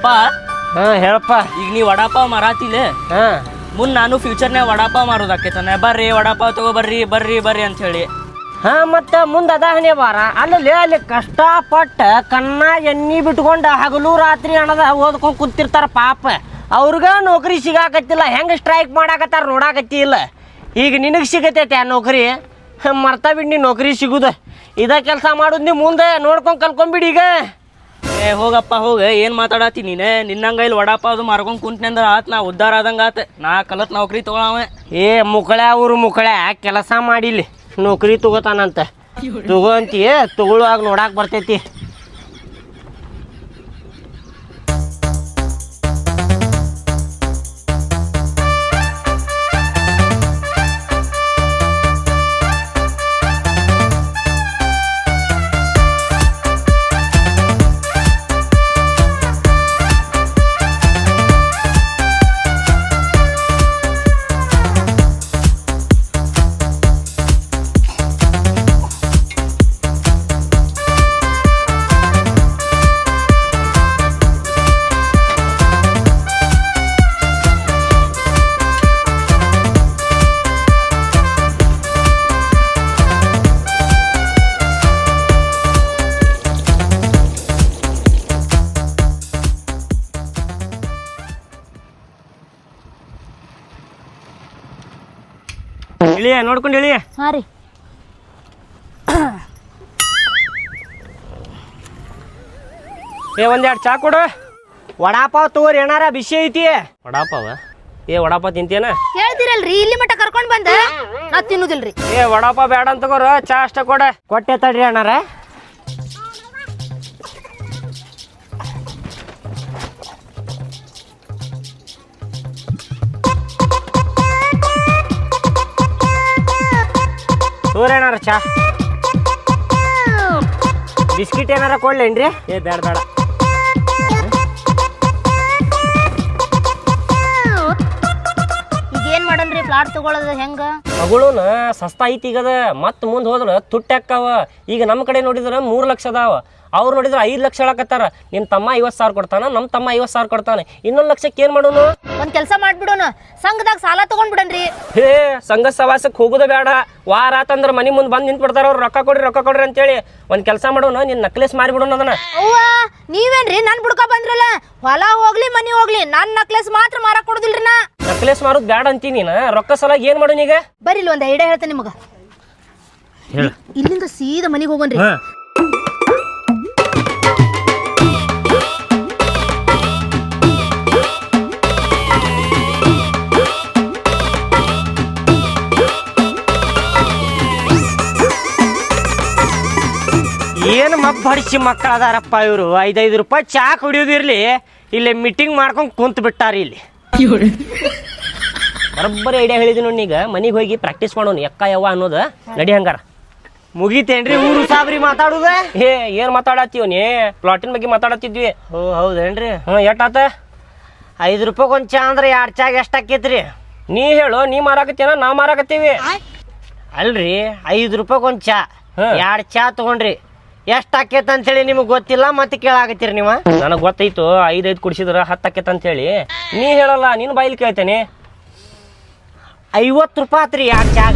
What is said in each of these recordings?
ಅಪ್ಪ ಹೇಳಪ್ಪ. ಈಗ ನೀ ವಡಾಪಾವ್ ಮಾರಾತಿಲ್ಲ ಮುಂದೆ ನಾನು ಫ್ಯೂಚರ್ನಾಗ ವಡಾಪಾವ್ ಮಾರೋದಾಕೈತಾನೆ. ಬರ್ರಿ ವಡಾಪಾವ್ ತಗೋ ಬರ್ರಿ ಬರ್ರಿ ಬರ್ರಿ ಅಂತ ಹೇಳಿ. ಮತ್ತೆ ಮುಂದೆ ಅದ ಹಣೆ ಬಾರ. ಅಲ್ಲಿ ಕಷ್ಟಪಟ್ಟು ಕನ್ನ ಎಣ್ಣಿ ಬಿಟ್ಕೊಂಡು ಹಗಲು ರಾತ್ರಿ ಹಣದ ಓದ್ಕೊಂಡು ಕುಂತಿರ್ತಾರ ಪಾಪ. ಅವ್ರಿಗ ನೌಕರಿ ಸಿಗಾಕತ್ತಿಲ್ಲ, ಹೆಂಗೆ ಸ್ಟ್ರೈಕ್ ಮಾಡಾಕತ್ತಾರ ನೋಡಾಕತ್ತಿ ಇಲ್ಲ. ಈಗ ನಿನಗೆ ಸಿಗತೈತೆ ಆ ನೌಕರಿ, ಮರ್ತಾ ಬಿಡಿ ನೌಕರಿ ಸಿಗುದು. ಇದ ಕೆಲಸ ಮಾಡೋದು ನೀವು ಮುಂದೆ ನೋಡ್ಕೊಂಡು ಕಲ್ಕೊಂಬಿಡಿ. ಈಗ ಹೋಗಪ್ಪ ಹೋಗ, ಏನು ಮಾತಾಡತ್ತಿ ನೀನು? ನಿನ್ನಂಗ ಇಲ್ಲಿ ವಡಾಪಾವ್ ಮಾರ್ಕೊಂಡು ಕುಂತ್ನಂದ್ರೆ ಆತ್ ನಾ ಉದ್ಧಾರ ಆದಂಗೆ ಆತ. ನಾ ಕಲತ್ ನೌಕರಿ ತಗೊಳವ. ಮುಕ್ಕಳೆ ಅವ್ರು ಮುಕ್ಕಳೆ ಕೆಲಸ ಮಾಡಿಲಿ ನೌಕರಿ ತಗೋತಾನಂತ. ತಗೋ ಅಂತೀಯ, ತಗೊಳ್ಳುವಾಗ ನೋಡಾಕ್ ಬರ್ತೈತಿ. ಇಳಿಯ ನೋಡ್ಕೊಂಡು ಇಳಿಯ. ಹಾಂ ರೀ. ಒಂದೆರಡು ಚಾ ಕೊಡು. ವಡಾಪಾವ್ ತಗೋರಿ, ಏನಾರ ಬಿಸಿ ಐತಿ. ವಡಾಪಾವ ವಡಾಪಾವ್ ತಿಂತೇನ? ಹೇಳ್ತೀರಲ್ರಿ, ಇಲ್ಲಿ ಮಟ್ಟ ಕರ್ಕೊಂಡು ಬಂದ ನಾ ತಿನ್ನುದಿಲ್ರಿ. ವಡಾಪಾವ್ ಬೇಡ ಅಂತ ತಗೋರ, ಚಾ ಅಷ್ಟ ಕೊಡ. ಕೊಟ್ಟೆ ತಡ್ರಿ ಅಣ್ಣಾರ. ಏನಾರ ಚಾ ಬಿಸ್ಕಿಟ್ ಏನಾರ ಕೊಡ್ಲೇನ್ರಿ? ಬೇಡ ಬೇಡ. ಈಗ ಏನ್ ಮಾಡನ್ರಿ? ಪ್ಲಾಟ್ ತಗೊಳ್ಳೋದು ಹೆಂಗ? ಮಗಳೂನ ಸಸ್ತಾ ಐತಿ ಈಗದ. ಮತ್ ಮುಂದ್ ಹೋದ್ರ ತುಟ್ಟಾಕವ. ಈಗ ನಮ್ಮ ಕಡೆ ನೋಡಿದ್ರ 3 ಲಕ್ಷ ಅದಾವ, ಅವ್ರು ನೋಡಿದ್ರೆ 5 ಲಕ್ಷ ಹೇಳಕತ್ತಾರ. ನಿನ್ ತಮ್ಮ 50,000 ಕೊಡ್ತಾನ, ನಮ್ಮ ತಮ್ಮ 50,000 ಕೊಡ್ತಾನೆ. ಇನ್ನೊಂದು ಲಕ್ಷಕ್ಕೆ ಏನ್ ಮಾಡೋನು? ಒಂದ್ ಕೆಲಸ ಮಾಡ್ಬಿಡೋಣ, ಸಂಘದಾಗ ಸಾಲ ತಗೊಂಡ್ ಬಿಡನ್ರಿ. ಸಂಘ ಸವಾಸಕ್ಕೆ ಹೋಗುದ ಬೇಡ. ವಾರ ಆತಂದ್ರ ಮನಿ ಮುಂದೆ ಬಂದು ನಿಂತು ಬಿಡ್ತಾರ ಅವ್ರು, ರೊಕ್ಕ ಕೊಡ್ರಿ ಅಂತೇಳಿ. ಒಂದ್ ಕೆಲಸ ಮಾಡೋಣ, ನಿನ್ ನಕ್ಲೆಸ್ ಮಾರಿಬಿಡೋಣ ಅದನ್ನ. ಅವ್ವ ನೀವೇನ್ರಿ ನನ್ ಬುಡ್ಕ ಬಂದ್ರಲ್ಲ? ಹೊಲ ಹೋಗ್ಲಿ ಮನಿ ಹೋಗ್ಲಿ ನನ್ ನಕ್ಲೆಸ್ ಮಾತ್ರ ಮಾರಕ್ ಕೊಡುದಿಲ್ರಿ. ನಾ ನಕ್ಲೆಸ್ ಮಾರೋದ್ ಬೇಡ ಅಂತೀನಿ ನೀನ. ರೊಕ್ಕ ಸಲ ಏನ್ ಮಾಡೋಣ ಈಗ? ಬರ್ರಿ ಒಂದ್ ಐಡಿಯಾ ಹೇಳ್ತೇನೆ ನಿಮಗ. ಇಲ್ಲಿಂದ ಸೀದಾ ಮನಿಗೆ ಹೋಗೋಣ್ರಿ. ಏನು ಮಬ್ಬಡಿಸಿ ಮಕ್ಕಳು ಅದಾರಪ್ಪ ಇವರು. 5 ರೂಪಾಯಿ ಚಾ ಕುಡಿಯೋದಿರ್ಲಿ, ಇಲ್ಲಿ ಮೀಟಿಂಗ್ ಮಾಡ್ಕೊಂಡು ಕುಂತು ಬಿಟ್ಟಾರ ಇಲ್ಲಿ. ಬರೋಬ್ಬರಿ ಐಡಿಯಾ ಹೇಳಿದ್ವಿ ನೋಡಿ. ಈಗ ಮನೆಗೆ ಹೋಗಿ ಪ್ರಾಕ್ಟೀಸ್ ಮಾಡೋಣ ಎಕ್ಕ ಯವ್ವ ಅನ್ನೋದು. ನಡಿ ಹಂಗಾರ. ಮುಗೀತೇನ್ರಿ ಊರು ಸಾಬ್ರಿ ಮಾತಾಡುದ? ಏನು ಮಾತಾಡತ್ತೀವ ನೀ? ಪ್ಲಾಟಿನ ಬಗ್ಗೆ ಮಾತಾಡತ್ತಿದ್ವಿ. ಹೌದೇನ್ರಿ? ಎಷ್ಟಾತ? 5 ರೂಪಾಯಿಗೆ ಒಂದು ಚಾ ಅಂದ್ರೆ 2 ಚಾಗ ಎಷ್ಟು ಆಕೈತ್ರಿ? ನೀ ಹೇಳು, ನೀ ಮಾರಾಕತ್ತೀನ ನಾ ಮಾರಾಕತ್ತೀವಿ? ಅಲ್ರಿ, 5 ರೂಪಾಯಿಗೆ ಒಂದು ಚಾ, 2 ಚಾ ತಗೊಂಡ್ರಿ, ಎಷ್ಟು ಆಕೇತ ಅಂತೇಳಿ ನಿಮಗೆ ಗೊತ್ತಿಲ್ಲ, ಮತ್ತೆ ಕೇಳಾಕತ್ತೀರಿ ನೀವು? ನನಗೆ ಗೊತ್ತೈತು, 5 ಕುಡಿಸಿದ್ರ 10 ಆಕೇತ ಅಂತೇಳಿ. ನೀ ಹೇಳಲ್ಲ, ನೀನು ಬಾಯಿಲಿ ಕೇಳ್ತೇನೆ. 50 ರೂಪಾಯಿ ಆತ್ರಿ 2 ಚಾಗ.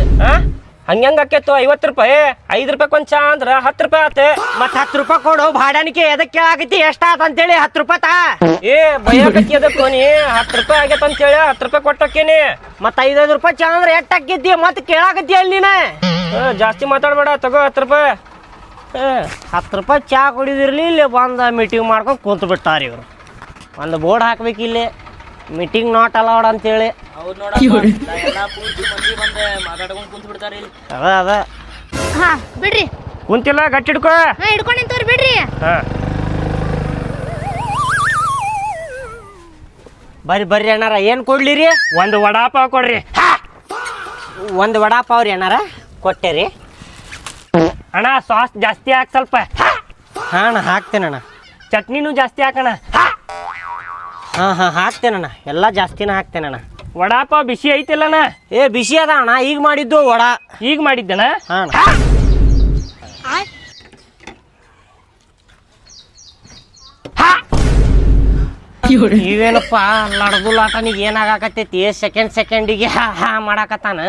ಹಂಗೆ ಆಕೇತು 50 ರೂಪಾಯಿ? 5 ರೂಪಾಯಿಗೆ ಒಂದು ಚಾ ಅಂದ್ರೆ 10 ರೂಪಾಯಿ ಆತ. ಮತ್ತೆ 10 ರೂಪಾಯಿ ಕೊಡು ಭಾಡಾನಿಕೆ. ಎದಕ್ಕೆ ಕೇಳಾಕತ್ತಿ ಎಷ್ಟಾತ ಅಂತೇಳಿ? 10 ರೂಪಾಯಿ ತಾ. ಬೈಯಾಕತ್ತಿ ಅದಕ್ಕೋ ನೀ? 10 ರೂಪಾಯಿ ಆಗೇತ ಅಂತೇಳಿ 10 ರೂಪಾಯಿ ಕೊಟ್ಟಕ್ಕೇನಿ. ಮತ್ತೆ 5 ರೂಪಾಯಿ ಚಾ ಅಂದ್ರೆ ಎಷ್ಟು ಆಕೈತಿ? ಮತ್ತೆ ಕೇಳಾಕತ್ತಿ ಅಲ್ಲಿ ನೀನು? ಜಾಸ್ತಿ ಮಾತಾಡ್ಬೇಡ, ತಗೋ 10 ರೂಪಾಯಿ. 10 ರೂಪಾಯಿ ಚಾ ಕುಡಿದಿರ್ಲಿ, ಇಲ್ಲಿ ಬಂದು ಮೀಟಿಂಗ್ ಮಾಡ್ಕೊಂಡು ಕುಂತು ಬಿಟ್ಟಾರ ಇವರು. ಒಂದು ಬೋರ್ಡ್ ಹಾಕ್ಬೇಕು ಇಲ್ಲಿ, ಮೀಟಿಂಗ್ ನಾಟ್ ಅಲೌಡ್ ಅಂತೇಳಿ. ಅದ ಬಿಡ್ರಿ. ಕುಂತಿಲ್ಲ, ಗಟ್ಟಿ ಹಿಡ್ಕೋ. ಹಿಡ್ಕೊಂಡು ನಿಂತವ್ರಿ, ಬಿಡ್ರಿ. ಬರ್ರಿ ಅಣ್ಣಾರ, ಏನು ಕೊಡ್ಲಿರಿ? ಒಂದು ವಡಾಪಾವ್ ಕೊಡ್ರಿ. ಒಂದು ವಡಾಪಾವ್ ರೀ ಅಣ್ಣಾರ, ಕೊಟ್ಟೆ. ಅಣ್ಣ ಸಾಸ್ ಜಾಸ್ತಿ ಹಾಕಿ ಸ್ವಲ್ಪ. ಅಣ್ಣ ಹಾಕ್ತೇನಣ್ಣ. ಚಟ್ನಿನೂ ಜಾಸ್ತಿ ಹಾಕಣ. ಹಾಕ್ತೇನಣ್ಣ, ಎಲ್ಲ ಜಾಸ್ತಿನ ಹಾಕ್ತೇನಣ್ಣ. ವಡಾಪಾವ್ ಬಿಸಿ ಐತಿಲ್ಲಣ್ಣ? ಬಿಸಿ ಅದ ಅಣ್ಣ, ಈಗ ಮಾಡಿದ್ದು ವಡಾ. ಈಗ ಮಾಡಿದ್ದಣ್ಣ? ಹಾಂ. ಇವೇನಪ್ಪ ಲಡ್ದು ಲಾಟನಿಗೆ ಏನಾಗಕತ್ತೈತಿ ಸೆಕೆಂಡಿಗೆ ಹಾ ಮಾಡಾಕತ್ತಾನ.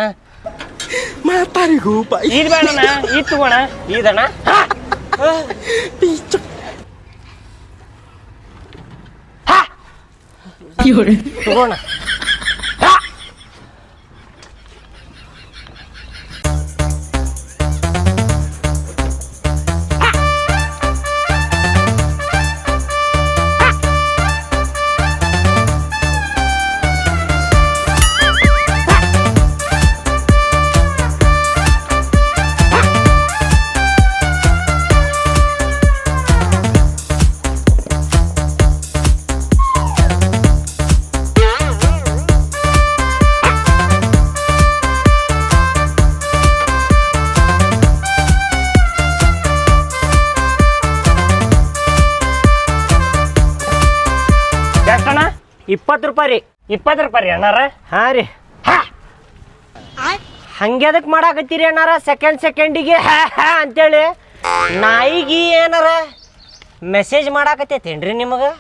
ಇದು ಬೇಡಣ ಇದು ತಗೋಣ ಇದಣ್ಣ ತಗೋಣ. ಎಷ್ಟಣ್ಣ? 20 ರೂಪಾಯಿ ರೀ. 20 ರೂಪಾಯಿ ರೀ ಅಣ್ಣಾರ? ಹಾಂ ರೀ. ಹಂಗ್ಯದಕ್ಕೆ ಮಾಡಾಕತ್ತೀರಿ ಅಣ್ಣಾರ ಸೆಕೆಂಡಿಗೆ ಅಂತೇಳಿ? ನಾಯಿಗೆ ಏನಾರ ಮೆಸೇಜ್ ಮಾಡಾಕತ್ತೈತೇನ್ರಿ ನಿಮಗೆ?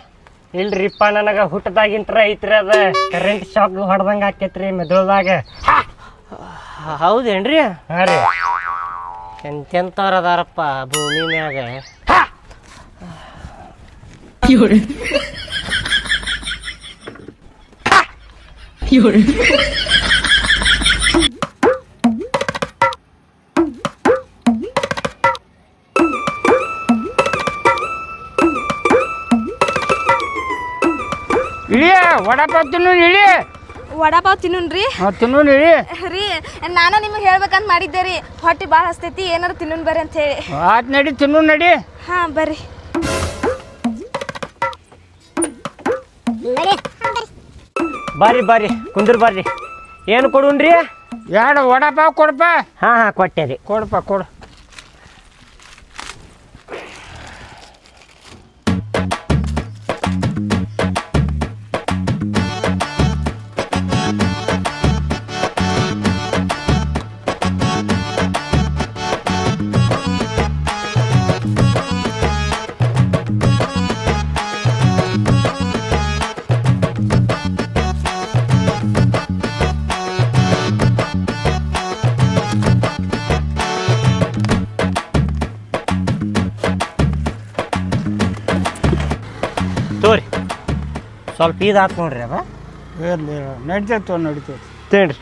ಇಲ್ರಿಪ್ಪ, ನನಗೆ ಹುಟ್ಟದಾಗಿಂತ್ರ ಐತ್ರಿ ಅದ ಕರೆಂಟ್ ಶಾಕ್ ಹೊಡೆದಂಗೆ ಆಕೈತ್ರಿ ಮೆದುಳದಾಗ. ಹೌದೇನ್ರಿ? ಹಾಂ ರೀ. ಎಂತೆಂಥವ್ರು ಅದಾರಪ್ಪ ಭೂಮಿ ಮ್ಯಾಗ. ಇಳಿ ವಡಾಪಾವ್ ತಿನ್ನು ಇಳಿ. ವಡಾಪಾವ್ ತಿನ್ನುನ್ರಿ ತಿನ್ನು ಇಳಿ ರೀ. ನಾನು ನಿಮಗೆ ಹೇಳ್ಬೇಕಂತ ಮಾಡಿದ್ದೆ ರೀ, ಹೊಟ್ಟೆ ಭಾಳ ಹಸ್ತೈತಿ, ಏನಾರು ತಿನ್ನೋನ್ ಬರ್ರಿ ಅಂತ ಹೇಳಿ. ಆತ್ ನಡಿ ತಿನ್ನು ನಡಿ. ಹಾಂ ಬರ್ರಿ. ಬರ್ರಿ ಕುಂದ್ರ ಬರ್ರಿ. ಏನು ಕೊಡುನ್ರಿ? 2 ವಡಾಪಾವ್ ಕೊಡಪ್ಪ. ಹಾಂ ಕೊಟ್ಟೆ ರೀ. ಕೊಡಪ್ಪ ಕೊಡು. ತೋರಿ ಸ್ವಲ್ಪ ಇದಾತ್ ನೋಡ್ರಿ ಅದ. ಇರಲಿ ನಡಿತೈತೆ. ತೇಳ್ರಿ.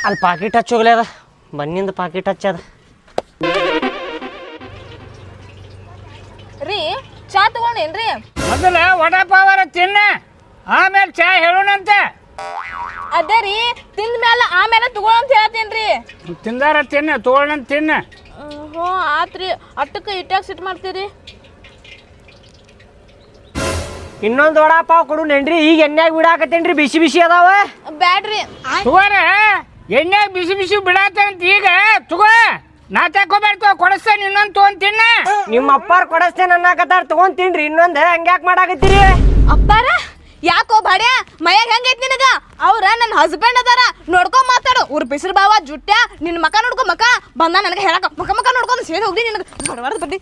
ಅಲ್ಲಿ ಪಾಕಿಟ್ ಹಚ್ಚೋಗ್ಲಿ ಅದ, ಬನ್ನಿಂದ ಪಾಕಿಟ್ ಹಚ್ಚದ ರೀ. ಚಾ ತಗೊಂಡೇನ್ರಿ? ಮೊದಲ ವಡಾಪಾವರ ತಿನ್ನ, ಆಮೇಲೆ ಚಾ ಹೇಳೋಣಂತ. ಅದೇ ರೀ, ತಿಂದ ಮೇಲೆ ಆಮೇಲೆ ತಗೊಳಂತ ಹೇಳ್ತೇನ್ರಿ. ತಿಂದಾರ ತಿನ್ನ, ತಗೊಳ್ಳಂತ ತಿನ್ನ. ಹ್ಞೂ ಆತ್ರಿ. ಅಟ್ಟಕ್ಕೆ ಇಟ್ಟಾಗ ಸಿಟ್ಟು ಮಾಡ್ತೀರಿ? ಇನ್ನೊಂದು ವಡಾಪಾವ್ ಕೊಡುನೇನ್ರಿ? ಈಗ ಎಣ್ಣೆಗೆ ಬಿಡಾಕತ್ತೇನ್ರಿ, ಬಿಸಿ ಅದಾವ. ಬ್ಯಾಡ್ರಿ. ತಗೋರ ಎಣ್ಣೆ ಬಿಸಿ ಬಿಡಾತಂತ ಈಗ ತಗೋ. ನಾ ತಗೋಬೇಡ್ತೋ, ಕೊಡಿಸ್ತೇನೆ ಇನ್ನೊಂದು ತೊಗೊಂಡ್ ತಿನ್ನ. ನಿಮ್ಮ ಅಪ್ಪಾರ ಕೊಡಸ್ತೇನೆ ಅನ್ನಕತ್ತಾರ, ತಗೊಂಡ್ ತಿನ್ರಿ. ಇನ್ನೊಂದು ಹಂಗ್ಯಾಕ್ ಮಾಡಾಕತ್ತೀರಿ? ಅಪ್ಪಾರ ಯಾಕೋ ಬಾಡ್ಯ ಮೈಯಾಗ ಹೆಂಗೈತಿ ನಿನಗ? ಅವ್ರ ನನ್ನ ಹಸ್ಬೆಂಡ್ ಅದಾರ, ನೋಡ್ಕೊ ಮಾತಾಡು. ಊರ್ ಬಿಸಿರು ಬಾವ ಜುಟ್ಟ್ಯ, ನಿನ್ನ ಮಕ ನೋಡ್ಕೊ. ಮಕ ಬಂದ ನನಗೆ ಹೇಳಕ ಮಕ ನೋಡ್ಕೊಂಡು ಸೇರಿ ಹೋಗ್ಲಿ ನಿನಗೆ ಬಡವಾರದ ಬಡ್ಡಿ.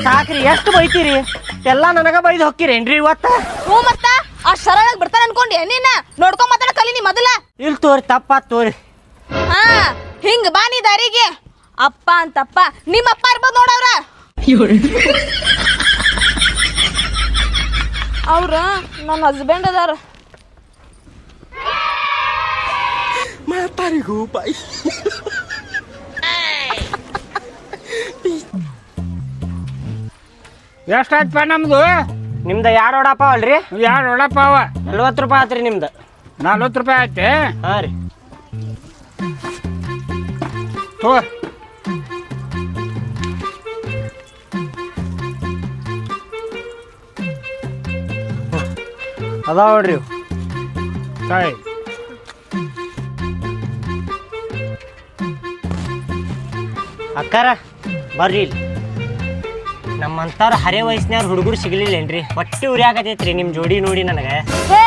ಸಾಕ್ರಿ, ಎಷ್ಟು ಬೈತೀರಿ? ಎಲ್ಲ ನನಗ ಬೈದು ಹೊಕ್ಕಿರೇನ್ರಿ ಇವತ್ತ? ಹ್ಞೂ ಮತ್ತ ಆ ಶರಣಾಗ ಬಿಡ್ತಾನ ಅನ್ಕೊಂಡಿ ನೀನ? ನೋಡ್ಕೊ ಮಾತಾಡ ಕಲೀನಿ ಮೊದಲ. ಇಲ್ಲಿ ತೋರಿ, ತಪ್ಪಾತ್ ತೋರಿ. ಹಾ ಹಿಂಗ ಬಾ ನೀ ದಾರಿಗೆ. ಅಪ್ಪ ಅಂತಪ್ಪ ನಿಮ್ಮ ಅಪ್ಪ ಇರ್ಬೋದು ನೋಡವ್ರ. ಅವ್ರ ನನ್ನ ಹಸ್ಬೆಂಡ್ ಅದಾರ. ಮಾತಾರಿಗೂ ಬಾಯ್. ಎಷ್ಟಾಯ್ತಪ್ಪ ನಮ್ದು? ನಿಮ್ದು 2 ವಡಾಪಾವ್ ಅಲ್ರಿ? 2 ವಡಾಪಾವ 40 ರೂಪಾಯಿ ಆತ್ರಿ ನಿಮ್ದು. 40 ರೂಪಾಯಿ ಆಯ್ತೆ. ಹಾಂ ರೀ. ಅದಾವ ನೋಡ್ರಿ ಇವ್. ತಾಯಿ ಅಕ್ಕಾರ ಬರ್ರಿ ಇಲ್ಲಿ. ನಮ್ಮಂತಾರ ಹರೇ ವಯಸ್ಸಿನಾರ ಹುಡುಗರು ಸಿಗ್ಲಿಲ್ಲೇನ್ರಿ? ಹೊಟ್ಟೆ ಉರಿಯಾಗತೈತ್ರಿ ನಿಮ್ಮ ಜೋಡಿ ನೋಡಿ ನನಗೆ. ಹೇ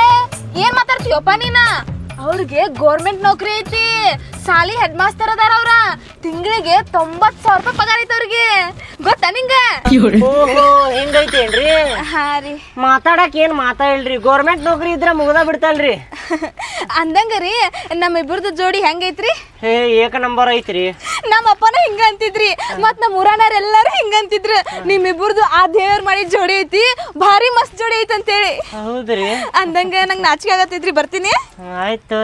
ಏನ್ ಮಾತಾಡ್ತೀಯಪ್ಪ ನೀನ? ಅವ್ರಿಗೆ ಗೋರ್ಮೆಂಟ್ ನೌಕರಿ ಐತಿ, ಸಾಲಿ ಹೆಡ್ ಮಾಸ್ತರ್ ಅದಾರ ಅವ್ರ. ತಿಂಗಳಿಗೆ 90,000 ರೂಪಾಯಿ ಪಗಾರ ಐತಿ ಅವ್ರಿಗೆ, ಗೊತ್ತಾ ನಿಂಗ? ಓಹೋ ಹಿಂಗೈತೇನ್ರಿ? ಹಾ ರೀ. ಮಾತಾಡಕ್ ಏನ್ ಮಾತಾಡ್ರಿ, ಗೋರ್ಮೆಂಟ್ ನೌಕರಿ ಇದ್ರ ಮುಗ್ದ ಬಿಡ್ತಲ್ರಿ. ಅಂದಂಗರಿ ನಮ್ಮಿಬ್ಬರದು ಜೋಡಿ ಹೆಂಗೈತ್ರಿ? ಹೇ ಏಕ ನಂಬರ್ ಐತ್ರಿ. ನಮ್ಮ ಅಪ್ಪನ ಹಿಂಗ ಅಂತಿದ್ರಿ, ಮತ್ ನಮ್ಮ ಊರಾನವ್ರ ಎಲ್ಲಾರು ಹಿಂಗ ಅಂತಿದ್ರು. ನಿಮ್ಮಿಬ್ಬರದು ಆ ದೇವ್ರ ಮಾಡಿ ಜೋಡಿ ಐತಿ, ಭಾರಿ ಮಸ್ತ್ ಜೋಡಿ ಐತಿ ಅಂತೇಳಿ. ಹೌದ್ರಿ? ಅಂದಂಗ ನಂಗೆ ನಾಚಿಕೆ ಆಗತ್ತೈತ್ರಿ, ಬರ್ತೀನಿ. ಆಯ್ತು.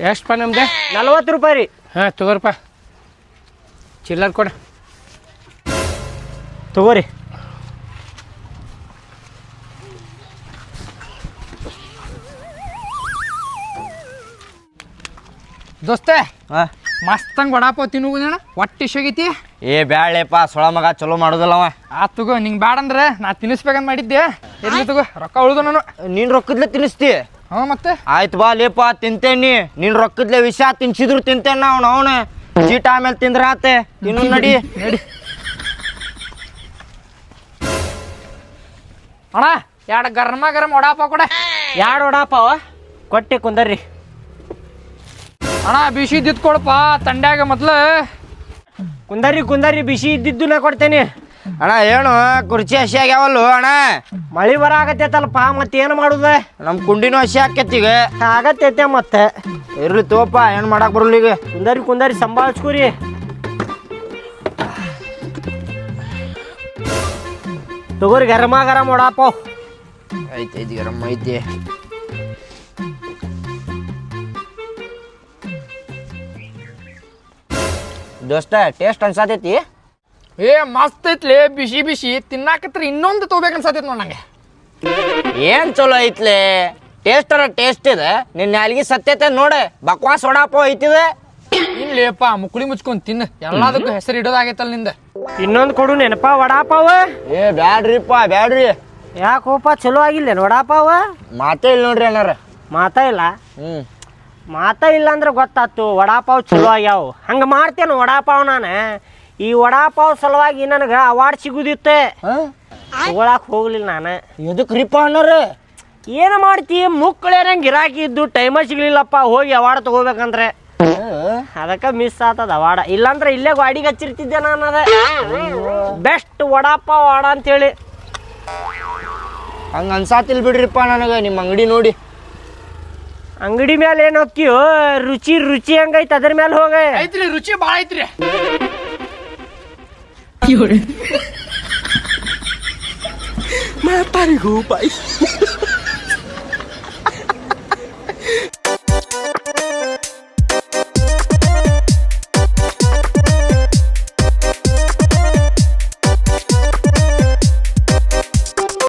ಎಷ್ಟಪ್ಪ ನಮ್ದೆ? 40 ರೂಪಾಯಿ ರೀ. ಹಾಂ ತಗೋರಪ್ಪ, ಚಿಲ್ಲರ್ ಕೊಡ. ತಗೋರಿ. ದೋಸ್ತೆ ಮಸ್ತಂಗ್ ವಡಾಪಾವ್ ತಿನ್ನುವುದೇನ ಹೊಟ್ಟೆ ಇಶೋಗೈತಿ. ಏ ಬ್ಯಾಳೆಪ್ಪ ಸೊಳ ಮಗ ಚಲೋ ಮಾಡೋದಿಲ್ಲವ. ಆ ತಗೋ, ನಿಂಗೆ ಬ್ಯಾಡ ಅಂದ್ರೆ ನಾ ತಿನ್ನಿಸ್ಬೇಕಂತ ಮಾಡಿದ್ದೆ. ಎಲ್ಲಿ ತಗೋ, ರೊಕ್ಕ ಉಳ್ದು ನಾನು. ನೀನ್ ರೊಕ್ಕದ್ಲೆ ತಿನ್ನಿಸ್ತಿ? ಹ್ಞೂ ಮತ್ತೆ ಆಯ್ತು ಬಾ ಲೇಪ ತಿಂತೇನಿ. ನೀನ್ ರೊಕ್ಕದ್ಲೆ ವಿಷ ತಿನ್ಸಿದ್ರು ತಿಂತೇನೆ ನಾವು. ಅವನು ಚೀಟ ಆಮೇಲೆ ತಿಂದ್ರ ಆತೆ. ತಿನ್ನು ನಡಿ ನಡಿ ಅಣ್ಣ, ಎರಡು ಗರಂ ವಡಾಪಾವ್ ಕೊಡ. 2 ವಡಾಪಾವ ಕೊಟ್ಟೆ ಕುಂದರ್ರಿ. ಅಣ್ಣ ಬಿಸಿ ಕೊಡಪ್ಪ ತಂಡ್ಯಾಗ ಮೊದ್ಲು. ಕುಂದರ್ರಿ ಬಿಸಿ ಇದ್ದಿದ್ದು ನಾ ಕೊಡ್ತೇನೆ. ಅಣ್ಣ ಏನು ಕುರ್ಚಿ ಹಸಿ ಆಗ್ಯಾವಲ್ಲು ಅಣ್ಣ? ಮಳಿ ಬರಾಕತ್ತೈತಲ್ಪ, ಮತ್ತೇನು ಮಾಡುದ? ನಮ್ ಕುಂಡಿನೂ ಹಸಿ ಆಕೈತಿ ಈಗ. ಆಗತ್ತೈತೆ ಮತ್ತೆ. ಇರ್ಲಿ ತೋಪ, ಏನ್ ಮಾಡಕ್ ಬರಲ್ಲ ಈಗ. ಕುಂದರ್ರಿ ಸಂಭಾಳಿಸ್ಕೊರಿ. ತಗೋರಿ ಗರಮ ವಡಾಪಾವ್. ಐತಿ ಗರಂ ಐತಿ. ದೋಸ್ತ ಟೇಸ್ಟ್ ಅನ್ಸಾತೈತಿ? ಏ ಮಸ್ತ್ ಐತ್ಲೆ, ಬಿಸಿ ಬಿಸಿ ತಿನ್ನಾಕತ್ರ ಇನ್ನೊಂದು ತಗೋಬೇಕು ಅನ್ಸತೈತಿ ನೋಡ್ ನಂಗೆ. ಏನ್ ಚಲೋ ಐತ್ಲೆ, ಟೇಸ್ಟ್ ಇದೆ. ನಿನ್ನ ನಾಲ್ಗಿ ಸತ್ಯತೆ ನೋಡೆ, ಬಕ್ವಾಸ್ ವಡಾಪಾವ್ ಐತಿದೆ. ಇಲ್ಲೇಪ ಮುಕ್ಕಳಿ ಮುಚ್ಕೊಂಡ್ ತಿನ್ನ, ಎಲ್ಲದಕ್ಕೂ ಹೆಸರು ಇಡೋದಾಗೈತಲ್ಲ ನಿಂದ. ಇನ್ನೊಂದು ಕೊಡು ನೆನಪ ವಡಾಪಾವ. ಏ ಬ್ಯಾಡ್ರಿಪ್ಪ ಬ್ಯಾಡ್ರಿ. ಯಾಕೋಪ ಚಲೋ ಆಗಿಲ್ಲ ವಡಾಪಾವ? ಮಾತೇ ಇಲ್ಲ ನೋಡ್ರಿ ಅಣ್ಣಾರ. ಮಾತಾ ಇಲ್ಲ? ಮಾತಾ ಇಲ್ಲ ಅಂದ್ರೆ ಗೊತ್ತಾತು ವಡಾಪಾವ್ ಚಲೋ ಆಗ್ಯಾವ. ಹಂಗೆ ಮಾಡ್ತೇನೆ ವಡಾಪಾವ್. ನಾನು ಈ ವಡಾಪಾವ್ ಸಲುವಾಗಿ ನನಗೆ ಅವಾರ್ಡ್ ಸಿಗುದಿತ್ತೆ, ತಗೊಳಕ್ ಹೋಗ್ಲಿಲ್ಲ ನಾನು. ಎದಕ್ ರೀಪ ಅಣ್ಣಾರ? ಏನು ಮಾಡ್ತಿ, ಮುಕ್ಕಳೇನಂಗೆ ಗಿರಾಕಿ ಇದ್ದು ಟೈಮ ಸಿಗ್ಲಿಲ್ಲಪ್ಪ ಹೋಗಿ ಅವಾರ್ಡ್ ತಗೋಬೇಕಂದ್ರೆ. ಅದಕ್ಕೆ ಮಿಸ್ ಆತದ ಅವಾರ್ಡ. ಇಲ್ಲಾಂದ್ರೆ ಇಲ್ಲೇ ಗಾಡಿಗೆ ಹಚ್ಚಿರ್ತಿದ್ದೆ ನಾನು. ಅದ ಬೆಸ್ಟ್ ವಡಾಪಾವ್ ವಾಡ ಅಂತೇಳಿ. ಹಂಗ ಅನ್ಸಾತಿಲ್ ಬಿಡ್ರಿಪ್ಪ ನನಗೆ ನಿಮ್ಮ ಅಂಗಡಿ ನೋಡಿ. ಅಂಗಡಿ ಮೇಲೆ ಏನು ಹೋಗ್ತೀವೋ, ರುಚಿ ಹಂಗೈತೆ ಅದ್ರ ಮೇಲೆ ಹೋಗ. ಐತ್ರಿ, ರುಚಿ ಭಾಳ ಐತ್ರಿ. ಮಾತಾಡಿಗೂ ಬಾಯ್.